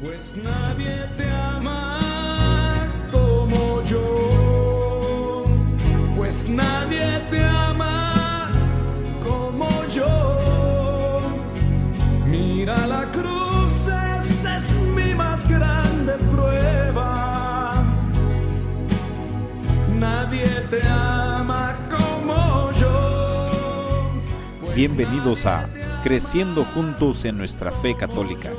Pues nadie te ama como yo, pues nadie te ama como yo. Mira la cruz, esa es mi más grande prueba. Nadie te ama como yo. Bienvenidos a Creciendo Juntos en Nuestra Fe Católica,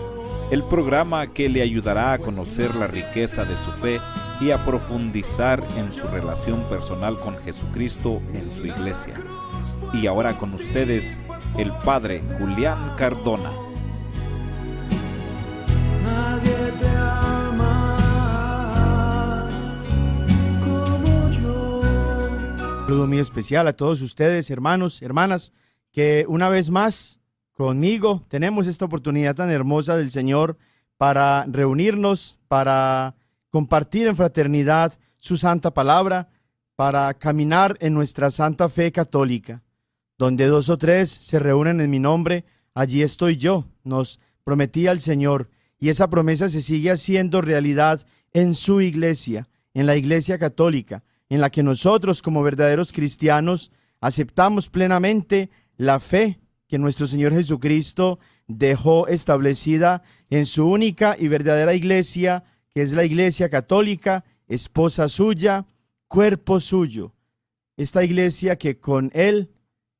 el programa que le ayudará a conocer la riqueza de su fe y a profundizar en su relación personal con Jesucristo en su iglesia. Y ahora con ustedes, el Padre Julián Cardona. Nadie te ama como yo. Un saludo muy especial a todos ustedes, hermanos, hermanas, que una vez más conmigo tenemos esta oportunidad tan hermosa del Señor para reunirnos, para compartir en fraternidad su santa palabra, para caminar en nuestra santa fe católica. Donde 2 o 3 se reúnen en mi nombre, allí estoy yo, nos prometía el Señor, y esa promesa se sigue haciendo realidad en su iglesia, en la iglesia católica, en la que nosotros como verdaderos cristianos aceptamos plenamente la fe que nuestro Señor Jesucristo dejó establecida en su única y verdadera iglesia, que es la iglesia católica, esposa suya, cuerpo suyo. Esta iglesia que con Él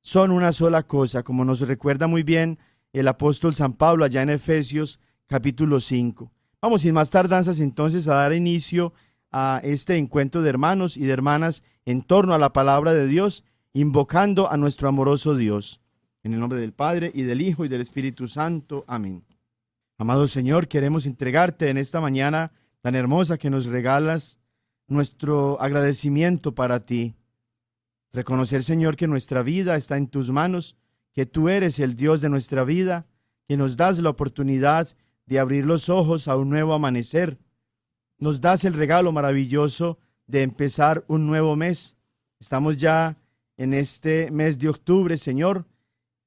son una sola cosa, como nos recuerda muy bien el apóstol San Pablo allá en Efesios capítulo 5. Vamos sin más tardanzas entonces a dar inicio a este encuentro de hermanos y de hermanas en torno a la palabra de Dios, invocando a nuestro amoroso Dios. En el nombre del Padre, y del Hijo, y del Espíritu Santo. Amén. Amado Señor, queremos entregarte en esta mañana tan hermosa que nos regalas nuestro agradecimiento para ti. Reconocer, Señor, que nuestra vida está en tus manos, que tú eres el Dios de nuestra vida, que nos das la oportunidad de abrir los ojos a un nuevo amanecer. Nos das el regalo maravilloso de empezar un nuevo mes. Estamos ya en este mes de octubre, Señor,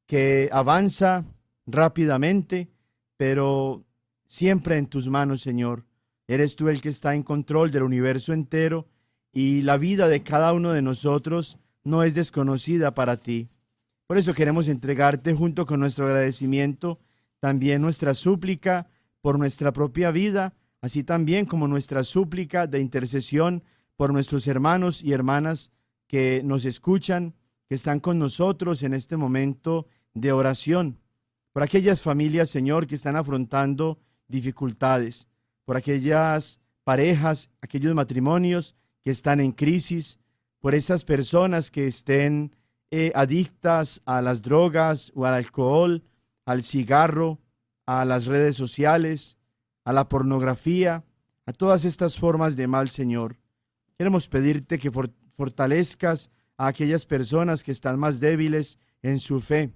que avanza rápidamente, pero siempre en tus manos, Señor. Eres tú el que está en control del universo entero, y la vida de cada uno de nosotros no es desconocida para ti. Por eso queremos entregarte, junto con nuestro agradecimiento, también nuestra súplica por nuestra propia vida, así también como nuestra súplica de intercesión por nuestros hermanos y hermanas que nos escuchan, que están con nosotros en este momento de oración, por aquellas familias, Señor, que están afrontando dificultades, por aquellas parejas, aquellos matrimonios que están en crisis, por estas personas que estén adictas a las drogas o al alcohol, al cigarro, a las redes sociales, a la pornografía, a todas estas formas de mal, Señor. Queremos pedirte que fortalezcas a aquellas personas que están más débiles en su fe,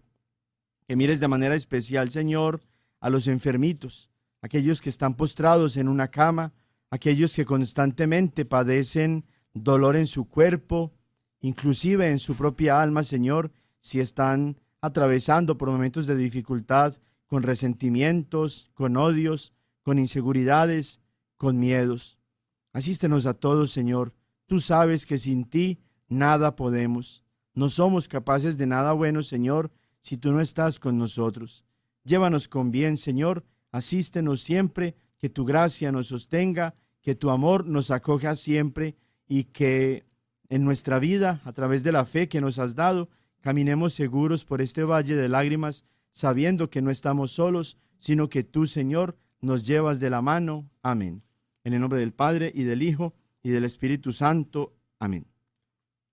que mires de manera especial, Señor, a los enfermitos, aquellos que están postrados en una cama, aquellos que constantemente padecen dolor en su cuerpo, inclusive en su propia alma, Señor, si están atravesando por momentos de dificultad, con resentimientos, con odios, con inseguridades, con miedos. Asístenos a todos, Señor. Tú sabes que sin ti nada podemos. No somos capaces de nada bueno, Señor, si tú no estás con nosotros. Llévanos con bien, Señor. Asístenos siempre, que tu gracia nos sostenga, que tu amor nos acoja siempre, y que en nuestra vida, a través de la fe que nos has dado, caminemos seguros por este valle de lágrimas, sabiendo que no estamos solos, sino que tú, Señor, nos llevas de la mano. Amén. En el nombre del Padre, y del Hijo, y del Espíritu Santo. Amén.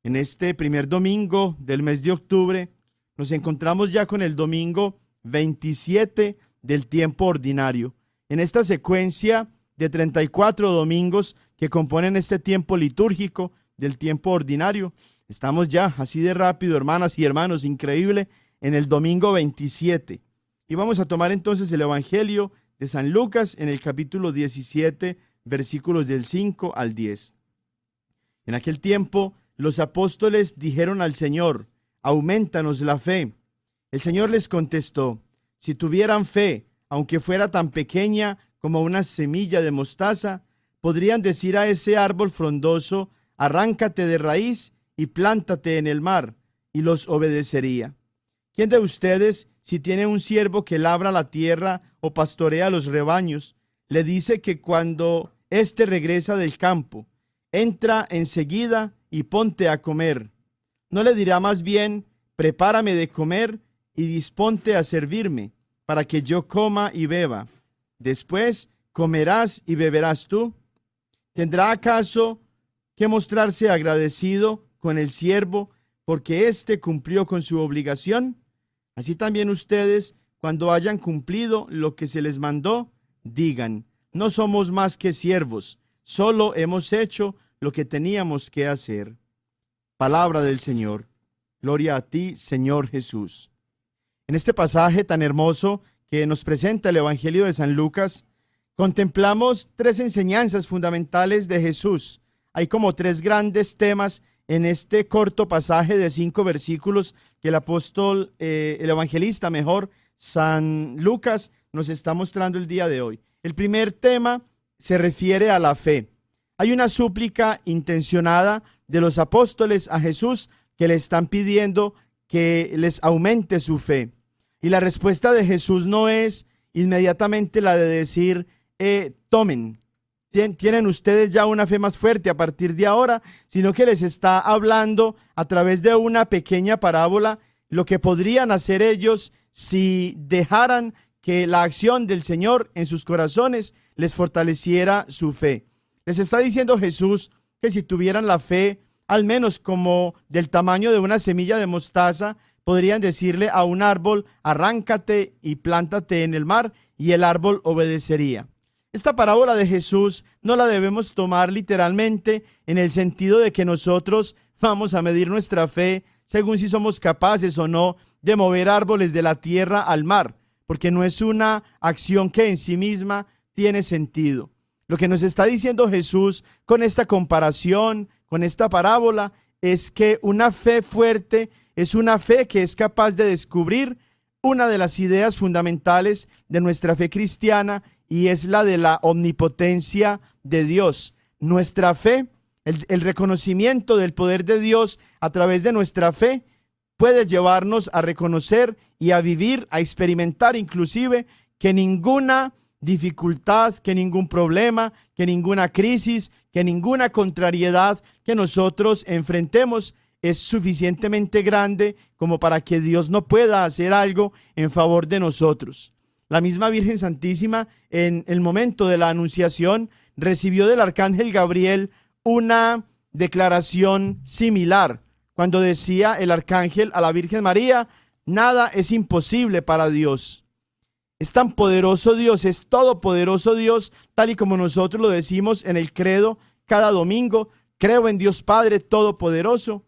En este primer domingo del mes de octubre, nos encontramos ya con el domingo 27 del tiempo ordinario. En esta secuencia de 34 domingos que componen este tiempo litúrgico del tiempo ordinario, estamos ya así de rápido, hermanas y hermanos, increíble, en el domingo 27. Y vamos a tomar entonces el Evangelio de San Lucas en el capítulo 17, versículos del 5 al 10. En aquel tiempo, los apóstoles dijeron al Señor: aumentanos la fe. El Señor les contestó: si tuvieran fe, aunque fuera tan pequeña como una semilla de mostaza, podrían decir a ese árbol frondoso: arráncate de raíz y plántate en el mar, y los obedecería. ¿Quién de ustedes, si tiene un siervo que labra la tierra o pastorea los rebaños, le dice que cuando éste regresa del campo, entra enseguida y ponte a comer? ¿No le dirá más bien: prepárame de comer y disponte a servirme, para que yo coma y beba? Después comerás y beberás tú. ¿Tendrá acaso que mostrarse agradecido con el siervo porque éste cumplió con su obligación? Así también ustedes, cuando hayan cumplido lo que se les mandó, digan: no somos más que siervos, solo hemos hecho lo que teníamos que hacer. Palabra del Señor. Gloria a ti, Señor Jesús. En este pasaje tan hermoso que nos presenta el Evangelio de San Lucas, contemplamos tres enseñanzas fundamentales de Jesús. Hay como tres grandes temas en este corto pasaje de 5 versículos que el evangelista San Lucas nos está mostrando el día de hoy. El primer tema se refiere a la fe. Hay una súplica intencionada de los apóstoles a Jesús que le están pidiendo que les aumente su fe. Y la respuesta de Jesús no es inmediatamente la de decir: tomen, tienen ustedes ya una fe más fuerte a partir de ahora, sino que les está hablando a través de una pequeña parábola lo que podrían hacer ellos si dejaran que la acción del Señor en sus corazones les fortaleciera su fe. Les está diciendo Jesús que si tuvieran la fe, al menos como del tamaño de una semilla de mostaza, podrían decirle a un árbol: arráncate y plántate en el mar, y el árbol obedecería. Esta parábola de Jesús no la debemos tomar literalmente en el sentido de que nosotros vamos a medir nuestra fe según si somos capaces o no de mover árboles de la tierra al mar, porque no es una acción que en sí misma tiene sentido. Lo que nos está diciendo Jesús con esta comparación, con esta parábola, es que una fe fuerte es una fe que es capaz de descubrir una de las ideas fundamentales de nuestra fe cristiana, y es la de la omnipotencia de Dios. Nuestra fe, el reconocimiento del poder de Dios a través de nuestra fe, puede llevarnos a reconocer y a vivir, a experimentar inclusive que ninguna dificultad, que ningún problema, que ninguna crisis, que ninguna contrariedad que nosotros enfrentemos es suficientemente grande como para que Dios no pueda hacer algo en favor de nosotros. La misma Virgen Santísima, en el momento de la Anunciación, recibió del arcángel Gabriel una declaración similar, cuando decía el arcángel a la Virgen María: nada es imposible para Dios. Es tan poderoso Dios, es todopoderoso Dios, tal y como nosotros lo decimos en el credo cada domingo: creo en Dios Padre Todopoderoso.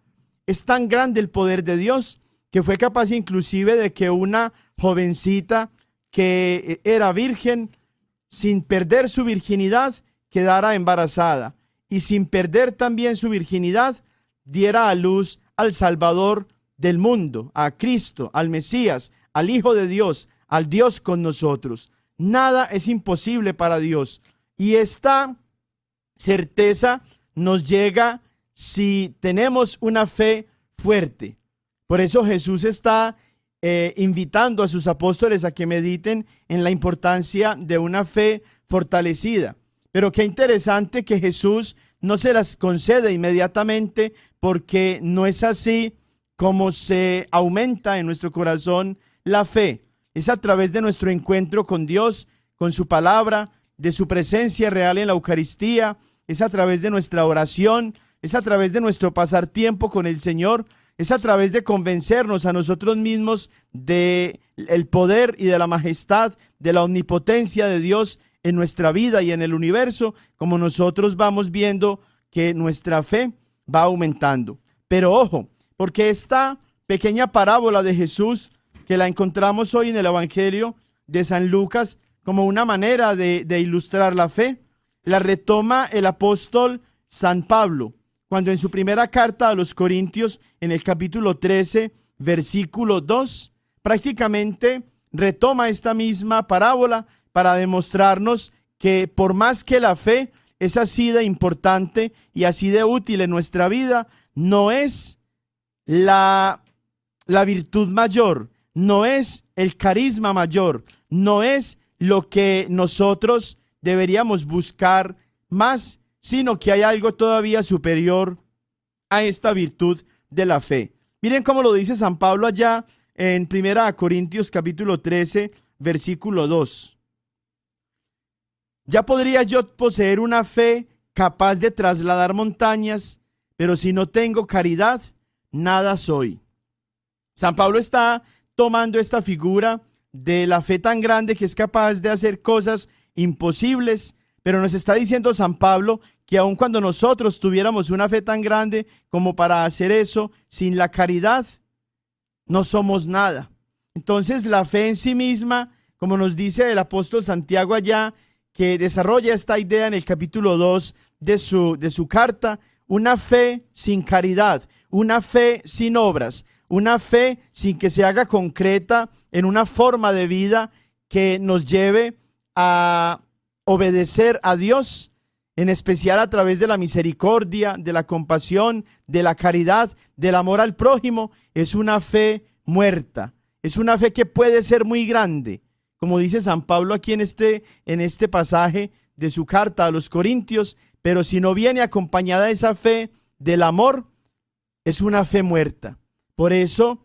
Es tan grande el poder de Dios que fue capaz inclusive de que una jovencita que era virgen, sin perder su virginidad, quedara embarazada, y sin perder también su virginidad, diera a luz al Salvador del mundo, a Cristo, al Mesías, al Hijo de Dios, al Dios con nosotros. Nada es imposible para Dios, y esta certeza nos llega si tenemos una fe fuerte. Por eso Jesús está invitando a sus apóstoles a que mediten en la importancia de una fe fortalecida. Pero qué interesante que Jesús no se las concede inmediatamente, porque no es así como se aumenta en nuestro corazón la fe. Es a través de nuestro encuentro con Dios, con su palabra, de su presencia real en la Eucaristía, es a través de nuestra oración, es a través de nuestro pasar tiempo con el Señor, es a través de convencernos a nosotros mismos de el poder y de la majestad, de la omnipotencia de Dios en nuestra vida y en el universo, como nosotros vamos viendo que nuestra fe va aumentando. Pero ojo, porque esta pequeña parábola de Jesús, que la encontramos hoy en el Evangelio de San Lucas como una manera de ilustrar la fe, la retoma el apóstol San Pablo, cuando en su primera carta a los Corintios, en el capítulo 13, versículo 2, prácticamente retoma esta misma parábola para demostrarnos que por más que la fe es así de importante y así de útil en nuestra vida, no es la virtud mayor, no es el carisma mayor, no es lo que nosotros deberíamos buscar más, sino que hay algo todavía superior a esta virtud de la fe. Miren cómo lo dice San Pablo allá en 1 Corintios capítulo 13, versículo 2. Ya podría yo poseer una fe capaz de trasladar montañas, pero si no tengo caridad, nada soy. San Pablo está tomando esta figura de la fe tan grande que es capaz de hacer cosas imposibles, pero nos está diciendo San Pablo que aun cuando nosotros tuviéramos una fe tan grande como para hacer eso, sin la caridad, no somos nada. Entonces la fe en sí misma, como nos dice el apóstol Santiago allá, que desarrolla esta idea en el capítulo 2 de su carta, una fe sin caridad, una fe sin obras, una fe sin que se haga concreta en una forma de vida que nos lleve a obedecer a Dios, en especial a través de la misericordia, de la compasión, de la caridad, del amor al prójimo, es una fe muerta, es una fe que puede ser muy grande, como dice San Pablo aquí en este pasaje de su carta a los Corintios, pero si no viene acompañada esa fe del amor, es una fe muerta. Por eso,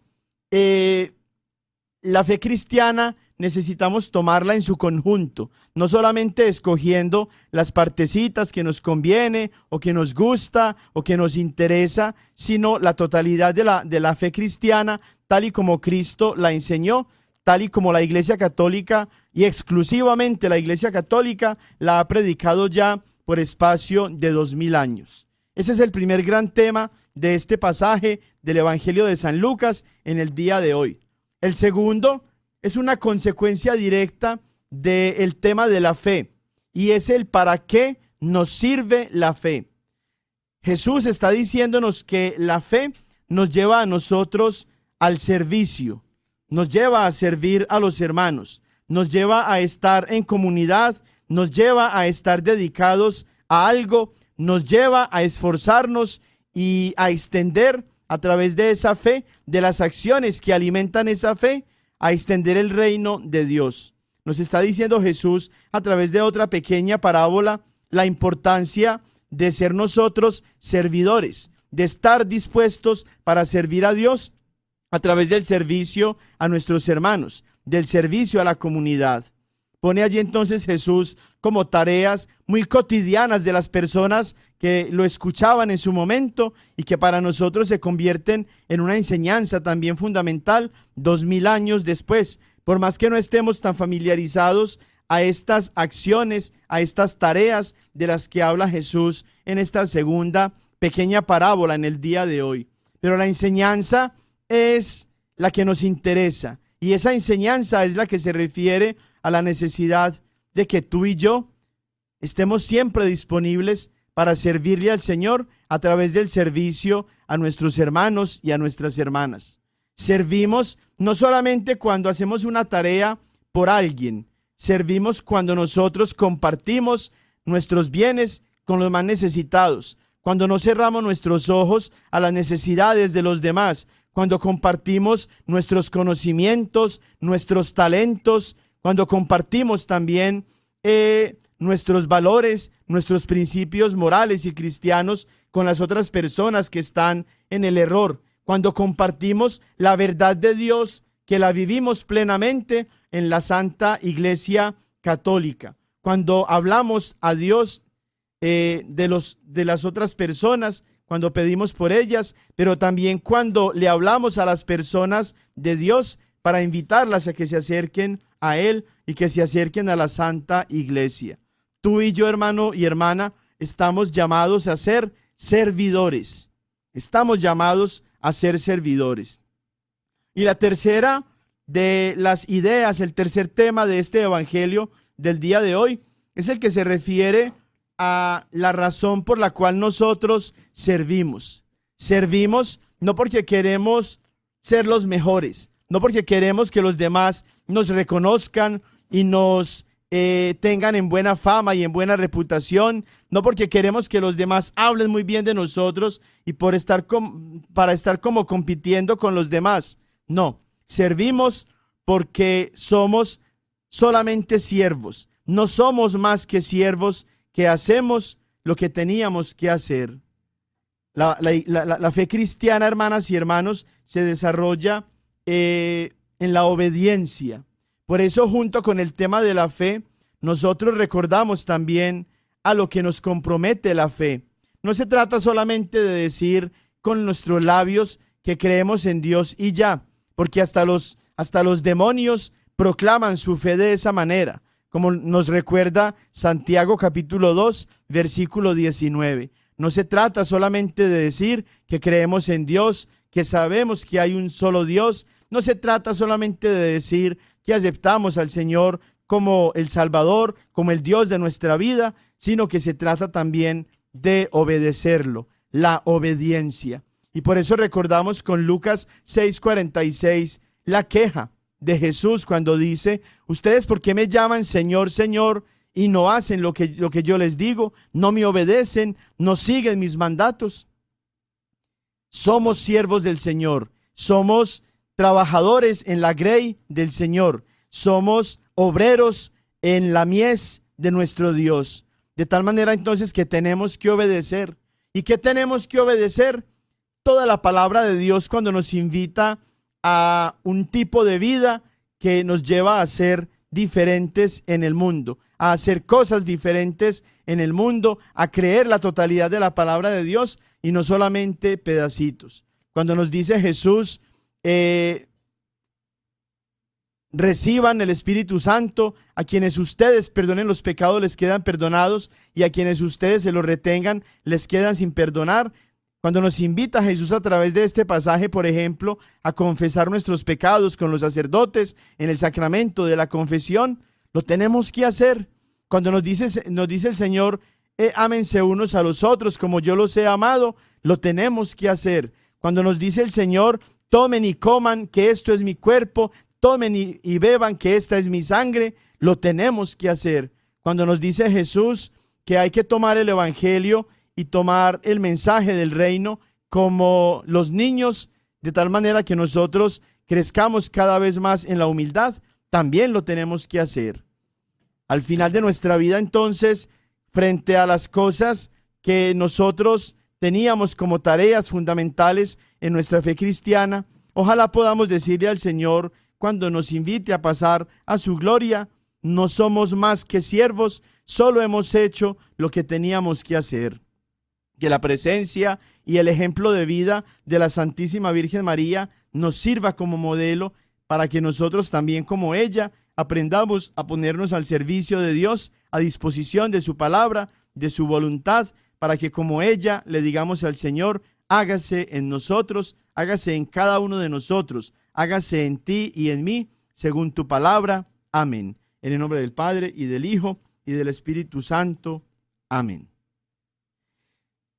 la fe cristiana necesitamos tomarla en su conjunto, no solamente escogiendo las partecitas que nos conviene o que nos gusta o que nos interesa, sino la totalidad de la fe cristiana, tal y como Cristo la enseñó, tal y como la Iglesia Católica y exclusivamente la Iglesia Católica la ha predicado ya por espacio de 2000 años. Ese es el primer gran tema de este pasaje del Evangelio de San Lucas en el día de hoy. El segundo es una consecuencia directa del tema de la fe, y es el para qué nos sirve la fe. Jesús está diciéndonos que la fe nos lleva a nosotros al servicio, nos lleva a servir a los hermanos, nos lleva a estar en comunidad, nos lleva a estar dedicados a algo, nos lleva a esforzarnos y a extender a través de esa fe, de las acciones que alimentan esa fe, a extender el reino de Dios. Nos está diciendo Jesús a través de otra pequeña parábola la importancia de ser nosotros servidores, de estar dispuestos para servir a Dios a través del servicio a nuestros hermanos, del servicio a la comunidad. Pone allí entonces Jesús como tareas muy cotidianas de las personas que lo escuchaban en su momento y que para nosotros se convierten en una enseñanza también fundamental 2000 años después. Por más que no estemos tan familiarizados a estas acciones, a estas tareas de las que habla Jesús en esta segunda pequeña parábola en el día de hoy. Pero la enseñanza es la que nos interesa, y esa enseñanza es la que se refiere a la necesidad de que tú y yo estemos siempre disponibles para servirle al Señor a través del servicio a nuestros hermanos y a nuestras hermanas. Servimos no solamente cuando hacemos una tarea por alguien, servimos cuando nosotros compartimos nuestros bienes con los más necesitados, cuando no cerramos nuestros ojos a las necesidades de los demás, cuando compartimos nuestros conocimientos, nuestros talentos, cuando compartimos también nuestros valores, nuestros principios morales y cristianos con las otras personas que están en el error, cuando compartimos la verdad de Dios, que la vivimos plenamente en la Santa Iglesia Católica, cuando hablamos a Dios de las otras personas, cuando pedimos por ellas, pero también cuando le hablamos a las personas de Dios para invitarlas a que se acerquen a Él y que se acerquen a la Santa Iglesia. Tú y yo, hermano y hermana, estamos llamados a ser servidores. Estamos llamados a ser servidores. Y la tercera de las ideas, el tercer tema de este evangelio del día de hoy, es el que se refiere a la razón por la cual nosotros servimos. Servimos no porque queremos ser los mejores, no porque queremos que los demás nos reconozcan y nos tengan en buena fama y en buena reputación, no porque queremos que los demás hablen muy bien de nosotros y para estar como compitiendo con los demás. No, servimos porque somos solamente siervos. No somos más que siervos que hacemos lo que teníamos que hacer. La fe cristiana, hermanas y hermanos, se desarrolla en la obediencia. Por eso, junto con el tema de la fe, nosotros recordamos también a lo que nos compromete la fe. No se trata solamente de decir con nuestros labios que creemos en Dios y ya, porque hasta los demonios proclaman su fe de esa manera, como nos recuerda Santiago capítulo 2, versículo 19. No se trata solamente de decir que creemos en Dios, que sabemos que hay un solo Dios. No se trata solamente de decir que aceptamos al Señor como el Salvador, como el Dios de nuestra vida, sino que se trata también de obedecerlo, la obediencia. Y por eso recordamos con Lucas 6:46 la queja de Jesús cuando dice: ustedes, ¿por qué me llaman Señor, Señor, y no hacen lo que yo les digo? No me obedecen, no siguen mis mandatos. Somos siervos del Señor, somos trabajadores en la grey del Señor, somos obreros en la mies de nuestro Dios. De tal manera entonces que tenemos que obedecer. ¿Y qué tenemos que obedecer? Toda la palabra de Dios cuando nos invita a un tipo de vida que nos lleva a ser diferentes en el mundo, a hacer cosas diferentes en el mundo, a creer la totalidad de la palabra de Dios y no solamente pedacitos. Cuando nos dice Jesús, reciban el Espíritu Santo, a quienes ustedes perdonen los pecados les quedan perdonados y a quienes ustedes se los retengan les quedan sin perdonar. Cuando nos invita Jesús a través de este pasaje, por ejemplo, a confesar nuestros pecados con los sacerdotes en el sacramento de la confesión, lo tenemos que hacer. Cuando nos dice el Señor, ámense unos a los otros como yo los he amado, lo tenemos que hacer. Cuando nos dice el Señor, tomen y coman, que esto es mi cuerpo, tomen y beban, que esta es mi sangre, lo tenemos que hacer. Cuando nos dice Jesús que hay que tomar el evangelio y tomar el mensaje del reino como los niños, de tal manera que nosotros crezcamos cada vez más en la humildad, también lo tenemos que hacer. Al final de nuestra vida, entonces, frente a las cosas que nosotros teníamos como tareas fundamentales en nuestra fe cristiana, ojalá podamos decirle al Señor cuando nos invite a pasar a su gloria: no somos más que siervos, solo hemos hecho lo que teníamos que hacer. Que la presencia y el ejemplo de vida de la Santísima Virgen María nos sirva como modelo para que nosotros también, como ella, aprendamos a ponernos al servicio de Dios, a disposición de su palabra, de su voluntad, para que como ella le digamos al Señor: hágase en nosotros, hágase en cada uno de nosotros, hágase en ti y en mí, según tu palabra. Amén. En el nombre del Padre, y del Hijo, y del Espíritu Santo. Amén.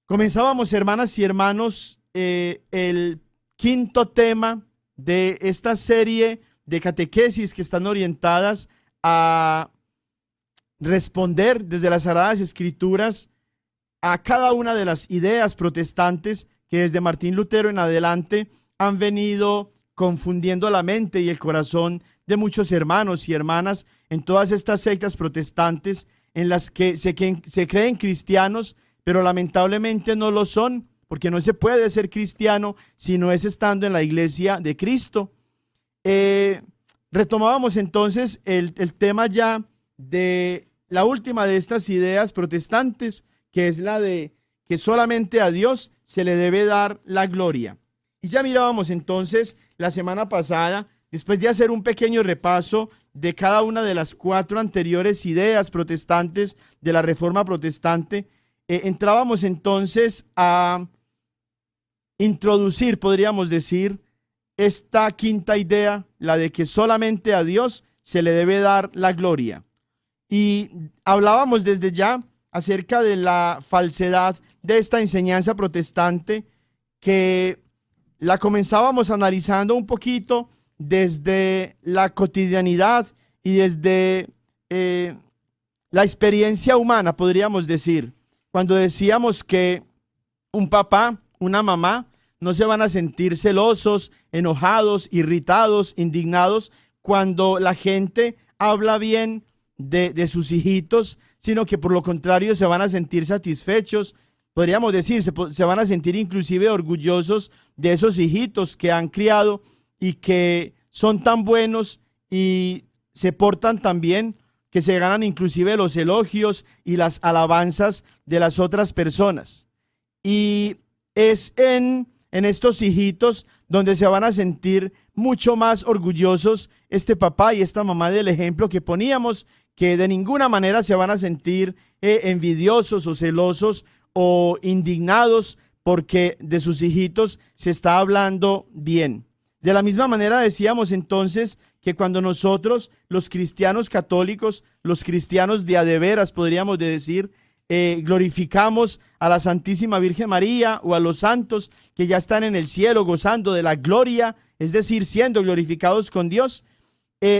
Comenzábamos, hermanas y hermanos, el quinto tema de esta serie de catequesis que están orientadas a responder desde las Sagradas Escrituras a cada una de las ideas protestantes que desde Martín Lutero en adelante han venido confundiendo la mente y el corazón de muchos hermanos y hermanas en todas estas sectas protestantes en las que se creen cristianos, pero lamentablemente no lo son, porque no se puede ser cristiano si no es estando en la iglesia de Cristo. Retomábamos entonces el tema ya de la última de estas ideas protestantes, que es la de que solamente a Dios se le debe dar la gloria. Y ya mirábamos entonces la semana pasada, después de hacer un pequeño repaso de cada una de las 4 anteriores ideas protestantes de la Reforma Protestante, entrábamos entonces a introducir, podríamos decir, esta quinta idea, la de que solamente a Dios se le debe dar la gloria. Y hablábamos desde ya acerca de la falsedad de esta enseñanza protestante, que la comenzábamos analizando un poquito desde la cotidianidad y desde la experiencia humana, podríamos decir, cuando decíamos que un papá, una mamá, no se van a sentir celosos, enojados, irritados, indignados cuando la gente habla bien de sus hijitos, sino que por lo contrario se van a sentir satisfechos, podríamos decir, se van a sentir inclusive orgullosos de esos hijitos que han criado y que son tan buenos y se portan tan bien que se ganan inclusive los elogios y las alabanzas de las otras personas. Y es en estos hijitos donde se van a sentir mucho más orgullosos este papá y esta mamá del ejemplo que poníamos, que de ninguna manera se van a sentir envidiosos o celosos o indignados porque de sus hijitos se está hablando bien. De la misma manera decíamos entonces que cuando nosotros, los cristianos católicos, los cristianos de a de veras, podríamos decir, glorificamos a la Santísima Virgen María o a los santos que ya están en el cielo gozando de la gloria, es decir, siendo glorificados con Dios,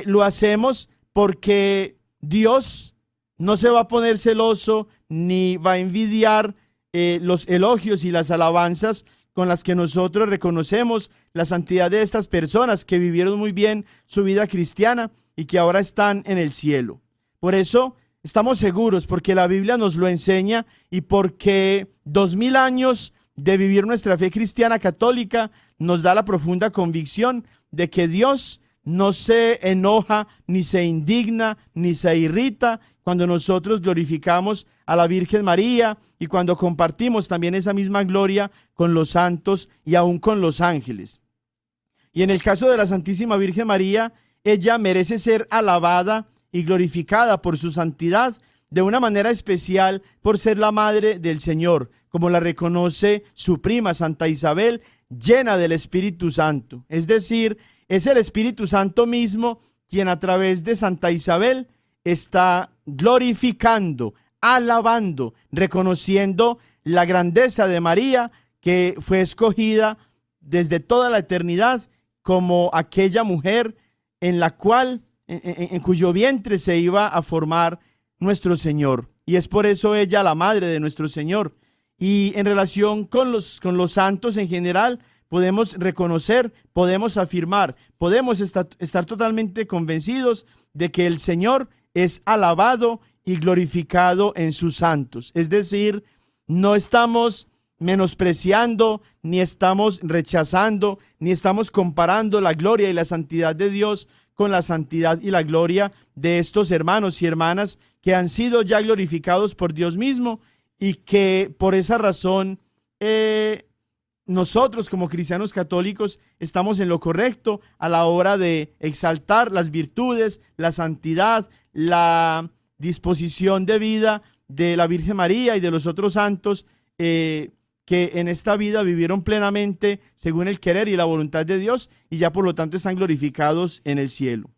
lo hacemos porque Dios no se va a poner celoso ni va a envidiar los elogios y las alabanzas con las que nosotros reconocemos la santidad de estas personas que vivieron muy bien su vida cristiana y que ahora están en el cielo. Por eso estamos seguros, porque la Biblia nos lo enseña y porque 2000 años de vivir nuestra fe cristiana católica nos da la profunda convicción de que Dios no se enoja, ni se indigna, ni se irrita cuando nosotros glorificamos a la Virgen María y cuando compartimos también esa misma gloria con los santos y aún con los ángeles. Y en el caso de la Santísima Virgen María, ella merece ser alabada y glorificada por su santidad, de una manera especial por ser la madre del Señor, como la reconoce su prima Santa Isabel, llena del Espíritu Santo. Es decir, es el Espíritu Santo mismo quien a través de Santa Isabel está glorificando, alabando, reconociendo la grandeza de María, que fue escogida desde toda la eternidad como aquella mujer en la cual, en cuyo vientre se iba a formar nuestro Señor. Y es por eso ella la madre de nuestro Señor. Y en relación con los santos en general, podemos reconocer, podemos afirmar, podemos estar totalmente convencidos de que el Señor es alabado y glorificado en sus santos. Es decir, no estamos menospreciando, ni estamos rechazando, ni estamos comparando la gloria y la santidad de Dios con la santidad y la gloria de estos hermanos y hermanas que han sido ya glorificados por Dios mismo y que por esa razón nosotros como cristianos católicos estamos en lo correcto a la hora de exaltar las virtudes, la santidad, la disposición de vida de la Virgen María y de los otros santos que en esta vida vivieron plenamente según el querer y la voluntad de Dios y ya por lo tanto están glorificados en el cielo.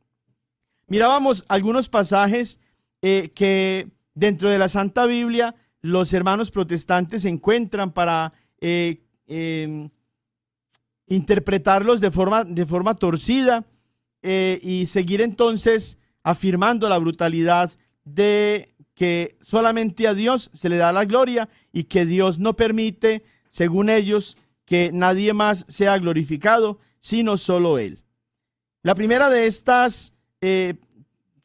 Mirábamos algunos pasajes que dentro de la Santa Biblia los hermanos protestantes encuentran para interpretarlos de forma torcida y seguir entonces afirmando la brutalidad de que solamente a Dios se le da la gloria y que Dios no permite, según ellos, que nadie más sea glorificado, sino solo Él. La primera de estas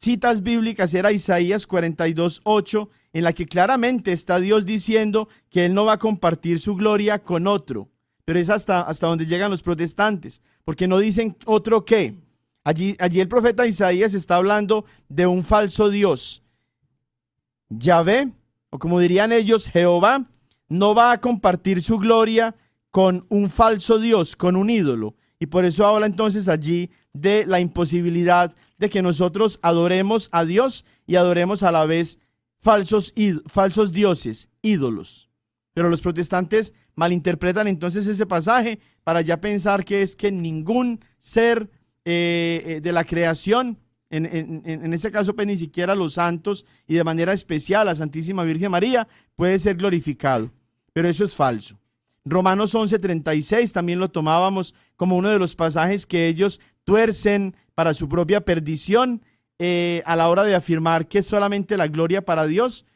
citas bíblicas era Isaías 42:8, en la que claramente está Dios diciendo que Él no va a compartir su gloria con otro. Pero es hasta donde llegan los protestantes, porque no dicen otro qué. Allí el profeta Isaías está hablando de un falso Dios. Yahvé, o como dirían ellos, Jehová, no va a compartir su gloria con un falso Dios, con un ídolo. Y por eso habla entonces allí de la imposibilidad de que nosotros adoremos a Dios y adoremos a la vez falsos dioses, ídolos. Pero los protestantes malinterpretan entonces ese pasaje para ya pensar que es que ningún ser de la creación, en ese caso pues ni siquiera los santos y de manera especial la Santísima Virgen María puede ser glorificado. Pero eso es falso. Romanos 11:36 también lo tomábamos como uno de los pasajes que ellos tuercen para su propia perdición, a la hora de afirmar que es solamente la gloria para Dios.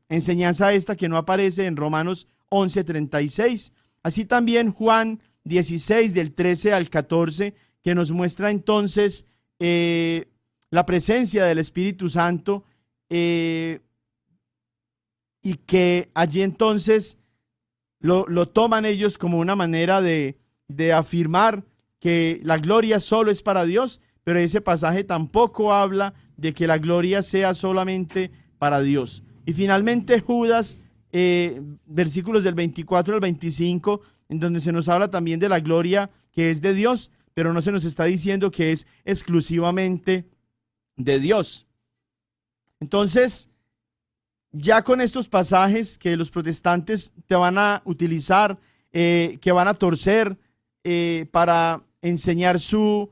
Enseñanza esta que no aparece en Romanos 11:36. Así también Juan 16 del 13 al 14, que nos muestra entonces la presencia del Espíritu Santo, y que allí entonces lo toman ellos como una manera de afirmar que la gloria solo es para Dios, pero ese pasaje tampoco habla de que la gloria sea solamente para Dios. Y finalmente Judas, versículos del 24 al 25, en donde se nos habla también de la gloria que es de Dios, pero no se nos está diciendo que es exclusivamente de Dios. Entonces, ya con estos pasajes que los protestantes te van a utilizar, que van a torcer para enseñar su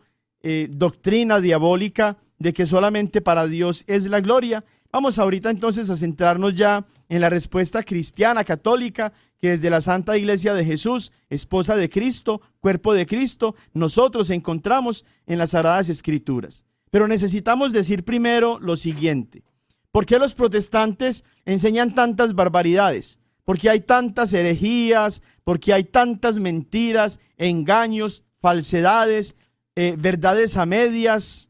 doctrina diabólica de que solamente para Dios es la gloria, vamos ahorita entonces a centrarnos ya en la respuesta cristiana, católica, que desde la Santa Iglesia de Jesús, esposa de Cristo, cuerpo de Cristo, nosotros encontramos en las Sagradas Escrituras. Pero necesitamos decir primero lo siguiente: ¿por qué los protestantes enseñan tantas barbaridades? ¿Por qué hay tantas herejías? ¿Por qué hay tantas mentiras, engaños, falsedades, verdades a medias,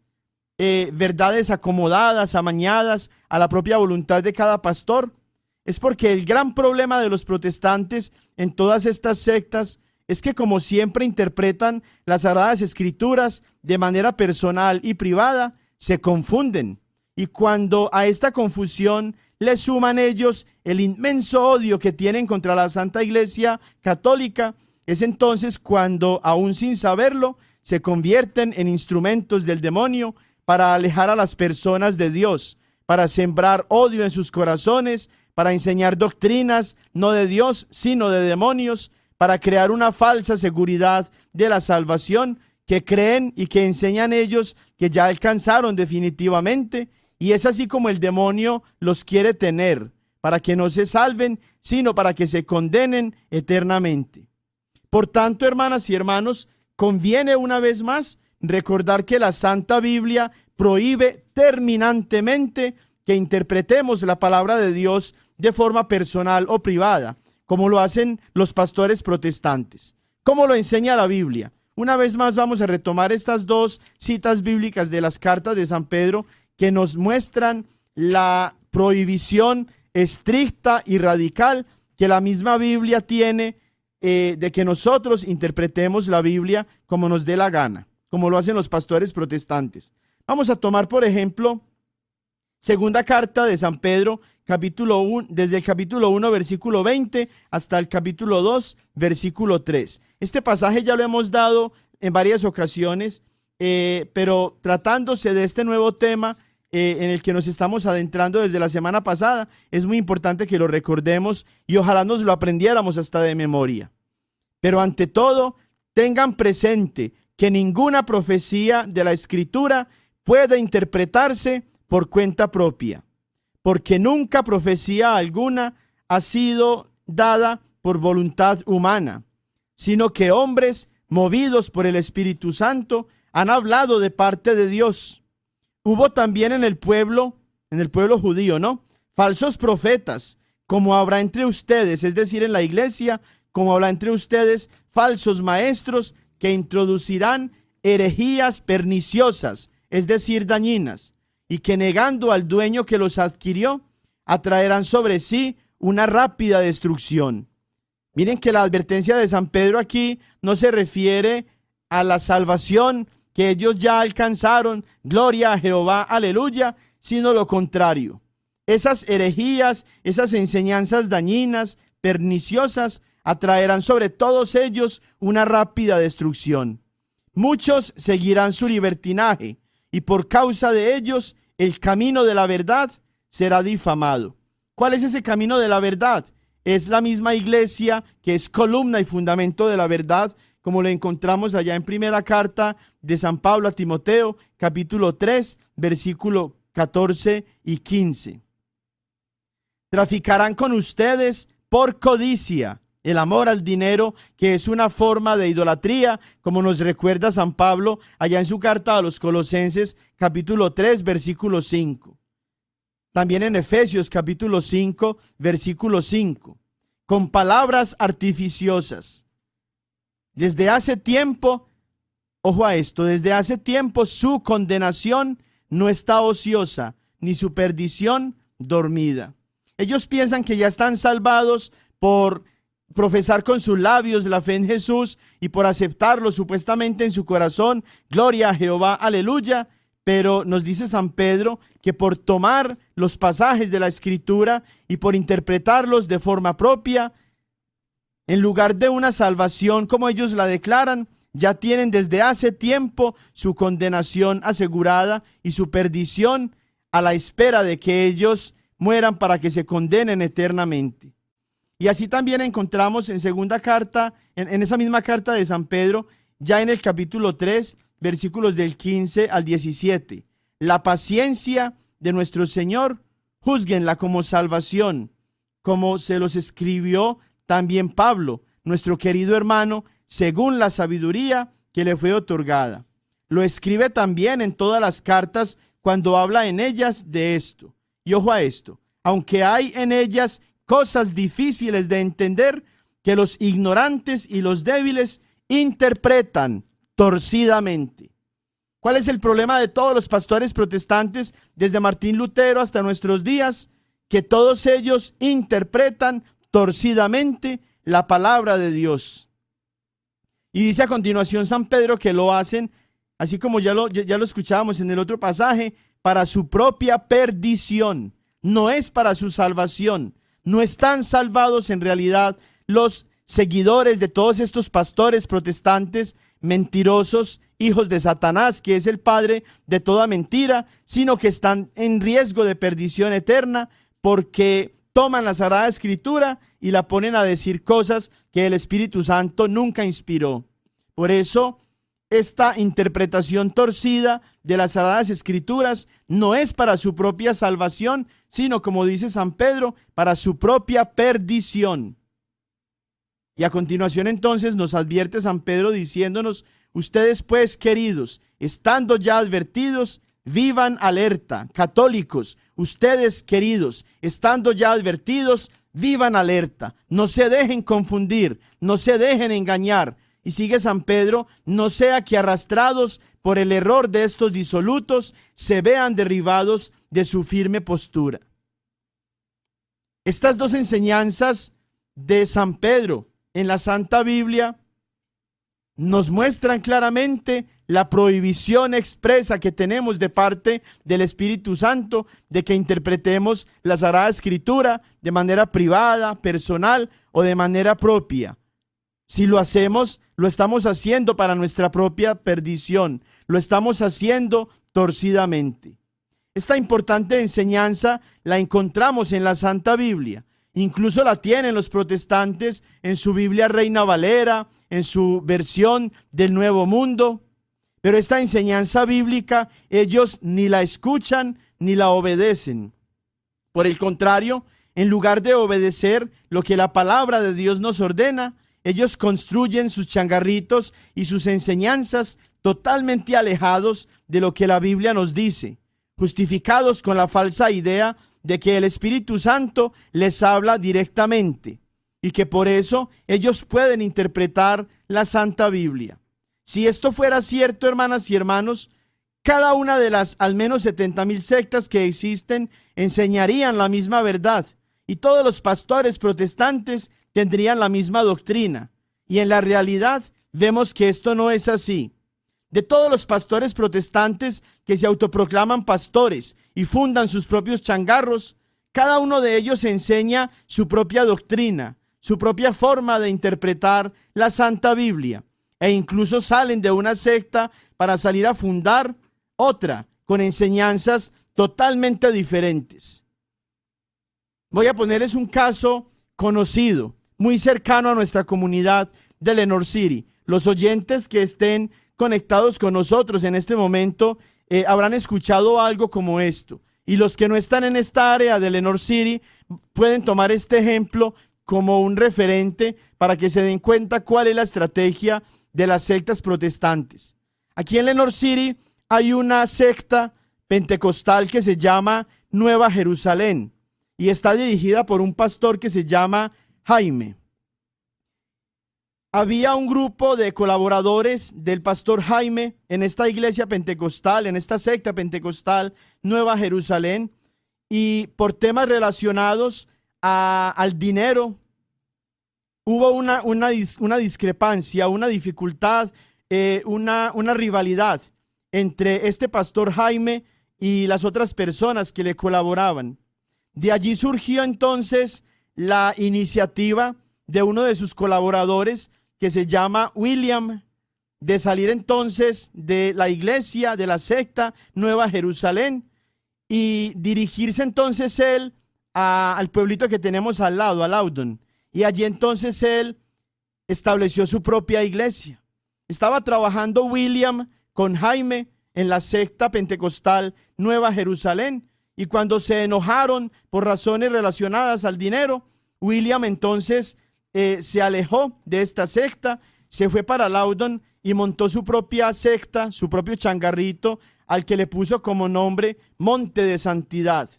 verdades acomodadas, amañadas a la propia voluntad de cada pastor? Es porque el gran problema de los protestantes en todas estas sectas es que, como siempre interpretan las Sagradas Escrituras de manera personal y privada, se confunden. Y cuando a esta confusión le suman ellos el inmenso odio que tienen contra la Santa Iglesia Católica, es entonces cuando, aún sin saberlo, se convierten en instrumentos del demonio para alejar a las personas de Dios, para sembrar odio en sus corazones, para enseñar doctrinas no de Dios, sino de demonios, para crear una falsa seguridad de la salvación que creen y que enseñan ellos que ya alcanzaron definitivamente. Y es así como el demonio los quiere tener, para que no se salven, sino para que se condenen eternamente. Por tanto, hermanas y hermanos, conviene una vez más recordar que la Santa Biblia prohíbe terminantemente que interpretemos la palabra de Dios de forma personal o privada, como lo hacen los pastores protestantes. ¿Cómo lo enseña la Biblia? Una vez más vamos a retomar estas dos citas bíblicas de las cartas de San Pedro, que nos muestran la prohibición estricta y radical que la misma Biblia tiene de que nosotros interpretemos la Biblia como nos dé la gana, como lo hacen los pastores protestantes. Vamos a tomar, por ejemplo, segunda carta de San Pedro, capítulo 1, desde el capítulo 1, versículo 20, hasta el capítulo 2, versículo 3. Este pasaje ya lo hemos dado en varias ocasiones, pero tratándose de este nuevo tema en el que nos estamos adentrando desde la semana pasada, es muy importante que lo recordemos y ojalá nos lo aprendiéramos hasta de memoria. Pero ante todo, tengan presente que ninguna profecía de la Escritura puede interpretarse por cuenta propia, porque nunca profecía alguna ha sido dada por voluntad humana, sino que hombres movidos por el Espíritu Santo han hablado de parte de Dios. Hubo también en el pueblo judío, ¿no?, falsos profetas, como habrá entre ustedes, es decir, en la iglesia, como habrá entre ustedes falsos maestros que introducirán herejías perniciosas, es decir, dañinas, y que negando al dueño que los adquirió, atraerán sobre sí una rápida destrucción. Miren que la advertencia de San Pedro aquí no se refiere a la salvación que ellos ya alcanzaron, gloria a Jehová, aleluya, sino lo contrario. Esas herejías, esas enseñanzas dañinas, perniciosas, atraerán sobre todos ellos una rápida destrucción. Muchos seguirán su libertinaje, y por causa de ellos el camino de la verdad será difamado. ¿Cuál es ese camino de la verdad? Es la misma iglesia que es columna y fundamento de la verdad, como lo encontramos allá en primera carta de San Pablo a Timoteo, capítulo 3, versículo 14 y 15. Traficarán con ustedes por codicia, el amor al dinero, que es una forma de idolatría, como nos recuerda San Pablo allá en su carta a los Colosenses, capítulo 3, versículo 5. También en Efesios, capítulo 5, versículo 5. Con palabras artificiosas. Desde hace tiempo, ojo a esto, desde hace tiempo su condenación no está ociosa, ni su perdición dormida. Ellos piensan que ya están salvados por profesar con sus labios la fe en Jesús y por aceptarlo supuestamente en su corazón. Gloria a Jehová, aleluya. Pero nos dice San Pedro que por tomar los pasajes de la Escritura y por interpretarlos de forma propia, en lugar de una salvación como ellos la declaran, ya tienen desde hace tiempo su condenación asegurada y su perdición a la espera de que ellos mueran para que se condenen eternamente. Y así también encontramos en segunda carta, en esa misma carta de San Pedro, ya en el capítulo 3, versículos del 15 al 17. La paciencia de nuestro Señor, júzguenla como salvación, como se los escribió también Pablo, nuestro querido hermano, según la sabiduría que le fue otorgada. Lo escribe también en todas las cartas cuando habla en ellas de esto. Y ojo a esto, aunque hay en ellas cosas difíciles de entender, que los ignorantes y los débiles interpretan torcidamente. ¿Cuál es el problema de todos los pastores protestantes desde Martín Lutero hasta nuestros días? Que todos ellos interpretan torcidamente la palabra de Dios. Y dice a continuación San Pedro que lo hacen, así como ya lo escuchábamos en el otro pasaje, para su propia perdición. No es para su salvación. No están salvados en realidad los seguidores de todos estos pastores protestantes mentirosos, hijos de Satanás, que es el padre de toda mentira, sino que están en riesgo de perdición eterna porque toman la Sagrada Escritura y la ponen a decir cosas que el Espíritu Santo nunca inspiró. Por eso, esta interpretación torcida de las Sagradas Escrituras no es para su propia salvación, sino, como dice San Pedro, para su propia perdición. Y a continuación entonces nos advierte San Pedro diciéndonos: ustedes pues, queridos, estando ya advertidos, vivan alerta. Católicos, ustedes queridos, estando ya advertidos, vivan alerta. No se dejen confundir, no se dejen engañar. Y sigue San Pedro: no sea que arrastrados por el error de estos disolutos, se vean derribados de su firme postura. Estas dos enseñanzas de San Pedro en la Santa Biblia nos muestran claramente la prohibición expresa que tenemos de parte del Espíritu Santo de que interpretemos la Sagrada Escritura de manera privada, personal o de manera propia. Si lo hacemos, lo estamos haciendo para nuestra propia perdición, lo estamos haciendo torcidamente. Esta importante enseñanza la encontramos en la Santa Biblia. Incluso la tienen los protestantes en su Biblia Reina Valera, en su versión del Nuevo Mundo. Pero esta enseñanza bíblica ellos ni la escuchan ni la obedecen. Por el contrario, en lugar de obedecer lo que la palabra de Dios nos ordena, ellos construyen sus changarritos y sus enseñanzas totalmente alejados de lo que la Biblia nos dice, justificados con la falsa idea de que el Espíritu Santo les habla directamente y que por eso ellos pueden interpretar la Santa Biblia. Si esto fuera cierto, hermanas y hermanos, cada una de las al menos 70,000 sectas que existen enseñarían la misma verdad y todos los pastores protestantes tendrían la misma doctrina. Y en la realidad vemos que esto no es así. De todos los pastores protestantes que se autoproclaman pastores y fundan sus propios changarros, cada uno de ellos enseña su propia doctrina, su propia forma de interpretar la Santa Biblia, e incluso salen de una secta para salir a fundar otra con enseñanzas totalmente diferentes. Voy a ponerles un caso conocido, muy cercano a nuestra comunidad de Lenore City. Los oyentes que estén conectados con nosotros en este momento habrán escuchado algo como esto, y los que no están en esta área de Lenore City pueden tomar este ejemplo como un referente para que se den cuenta cuál es la estrategia de las sectas protestantes. Aquí en Lenore City hay una secta pentecostal que se llama Nueva Jerusalén y está dirigida por un pastor que se llama Jaime. Había un grupo de colaboradores del pastor Jaime en esta iglesia pentecostal, en esta secta pentecostal Nueva Jerusalén, y por temas relacionados al dinero hubo una discrepancia, una dificultad, una rivalidad entre este pastor Jaime y las otras personas que le colaboraban. De allí surgió entonces la iniciativa de uno de sus colaboradores, que se llama William, de salir entonces de la iglesia, de la secta Nueva Jerusalén, y dirigirse entonces él al pueblito que tenemos al lado, a Loudoun. Y allí entonces él estableció su propia iglesia. Estaba trabajando William con Jaime en la secta pentecostal Nueva Jerusalén, y cuando se enojaron por razones relacionadas al dinero, William entonces se alejó de esta secta, se fue para Loudoun y montó su propia secta, su propio changarrito, al que le puso como nombre Monte de Santidad.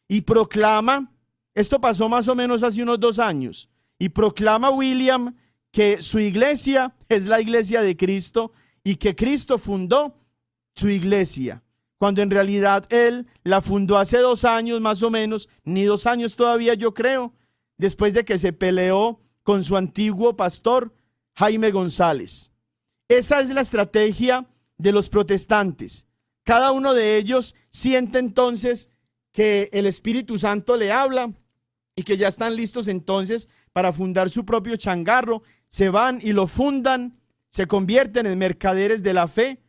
Y proclama, esto pasó más o menos hace unos 2 años, y proclama William que su iglesia es la iglesia de Cristo y que Cristo fundó su iglesia, cuando en realidad él la fundó hace 2 años más o menos, ni 2 años todavía yo creo, después de que se peleó con su antiguo pastor Jaime González. Esa es la estrategia de los protestantes. Cada uno de ellos siente entonces que el Espíritu Santo le habla y que ya están listos entonces para fundar su propio changarro. Se van y lo fundan, se convierten en mercaderes de la fe,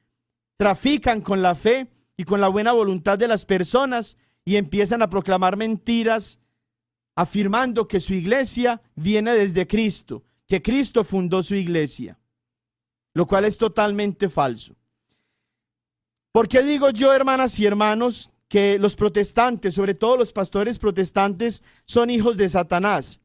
trafican con la fe y con la buena voluntad de las personas y empiezan a proclamar mentiras, afirmando que su iglesia viene desde Cristo, que Cristo fundó su iglesia, lo cual es totalmente falso. ¿Por qué digo yo, hermanas y hermanos, que los protestantes, sobre todo los pastores protestantes, son hijos de Satanás?